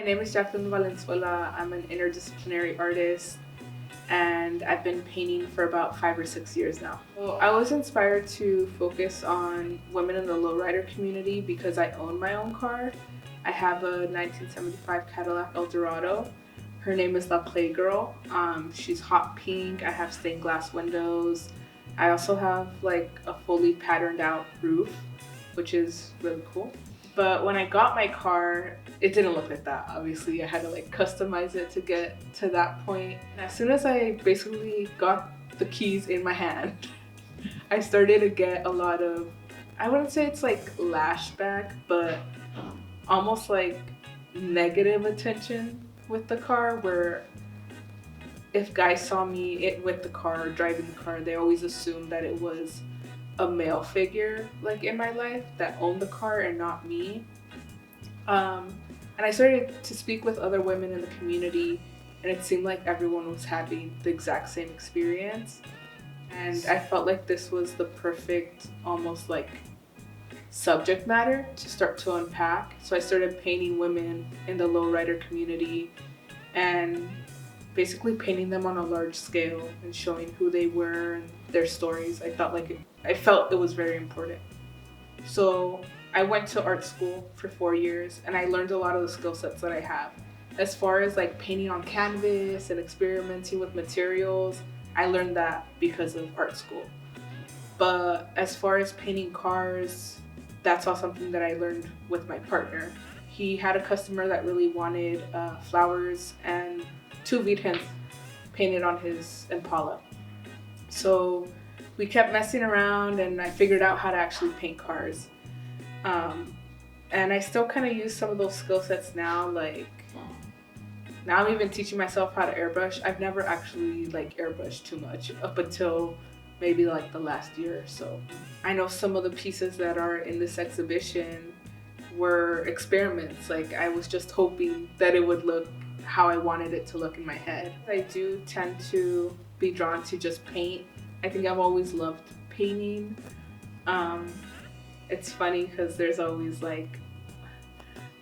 My name is Jacqueline Valenzuela. I'm an interdisciplinary artist and I've been painting for about 5 or 6 years now. So I was inspired to focus on women in the lowrider community because I own my own car. I have a 1975 Cadillac Eldorado. Her name is La Playgirl. She's hot pink. I have stained glass windows. I also have like a fully patterned out roof, which is really cool. But when I got my car, it didn't look like that. Obviously, I had to like customize it to get to that point. And as soon as I basically got the keys in my hand, I started to get a lot of, I wouldn't say it's like lashback, but almost like negative attention with the car, where if guys saw me with the car, driving the car, they always assumed that it was a male figure like in my life that owned the car and not me. And I started to speak with other women in the community, and it seemed like everyone was having the exact same experience. And I felt like this was the perfect, almost like subject matter to start to unpack. So I started painting women in the lowrider community and basically painting them on a large scale and showing who they were and their stories. I felt it was very important. So I went to art school for 4 years and I learned a lot of the skill sets that I have. As far as like painting on canvas and experimenting with materials, I learned that because of art school. But as far as painting cars, that's all something that I learned with my partner. He had a customer that really wanted flowers and two Virgens painted on his Impala. So we kept messing around and I figured out how to actually paint cars. And I still kind of use some of those skill sets now. Like now I'm even teaching myself how to airbrush. I've never actually like airbrushed too much up until maybe like the last year or so. I know some of the pieces that are in this exhibition were experiments. Like I was just hoping that it would look how I wanted it to look in my head. I do tend to be drawn to just paint. I think I've always loved painting. It's funny because there's always like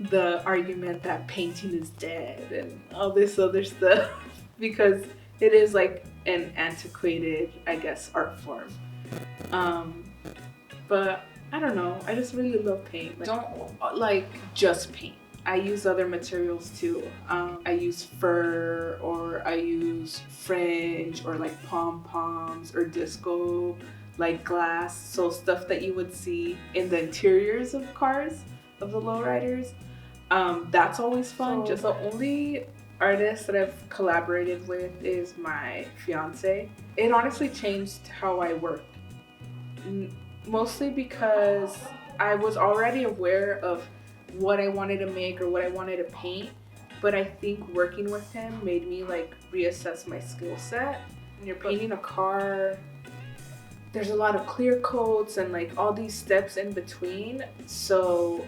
the argument that painting is dead and all this other stuff because it is like an antiquated, I guess, art form. But I don't know, I just really love paint. Don't like just paint. I use other materials too. I use fur, or I use fringe, or like pom-poms or disco, like glass. So stuff that you would see in the interiors of cars, of the lowriders. That's always fun. Just the only artist that I've collaborated with is my fiance. It honestly changed how I work. Mostly because I was already aware of what I wanted to make or what I wanted to paint, but I think working with him made me like reassess my skill set. When you're painting a car, there's a lot of clear coats and like all these steps in between. So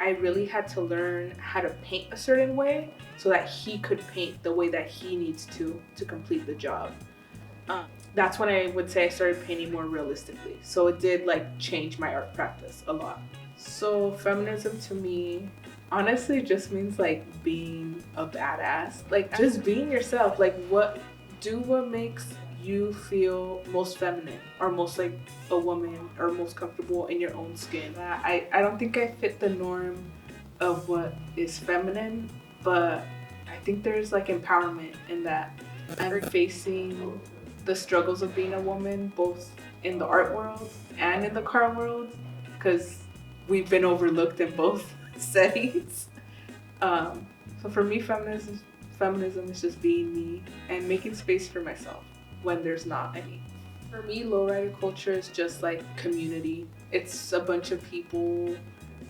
I really had to learn how to paint a certain way so that he could paint the way that he needs to complete the job. That's when I would say I started painting more realistically. So it did like change my art practice a lot. So feminism to me honestly just means like being a badass, like just being yourself. Like what makes you feel most feminine or most like a woman or most comfortable in your own skin. I don't think I fit the norm of what is feminine, but I think there's like empowerment in that. I'm facing the struggles of being a woman both in the art world and in the car world because we've been overlooked in both settings. So for me, feminism is just being me and making space for myself when there's not any. For me, lowrider culture is just like community. It's a bunch of people,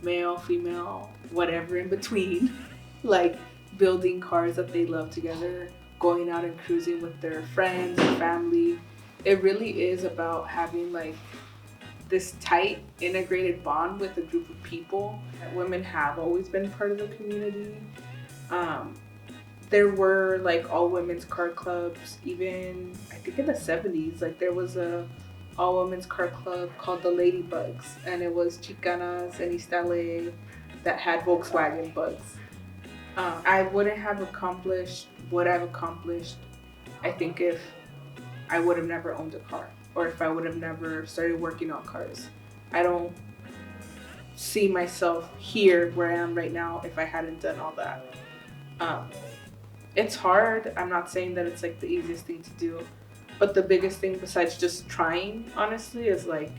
male, female, whatever in between, like building cars that they love together, going out and cruising with their friends and family. It really is about having like this tight integrated bond with a group of people. Women have always been part of the community. There were like all women's car clubs, even I think in the 70s, like there was a all women's car club called the Ladybugs, and it was Chicanas and East LA that had Volkswagen bugs. I wouldn't have accomplished what I've accomplished, I think, if I would have never owned a car or if I would have never started working on cars. I don't see myself here where I am right now if I hadn't done all that. Um, it's hard. I'm not saying that it's like the easiest thing to do, but the biggest thing besides just trying, honestly, is like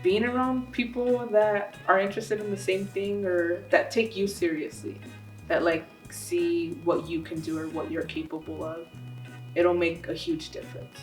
being around people that are interested in the same thing or that take you seriously, that like see what you can do or what you're capable of. It'll make a huge difference.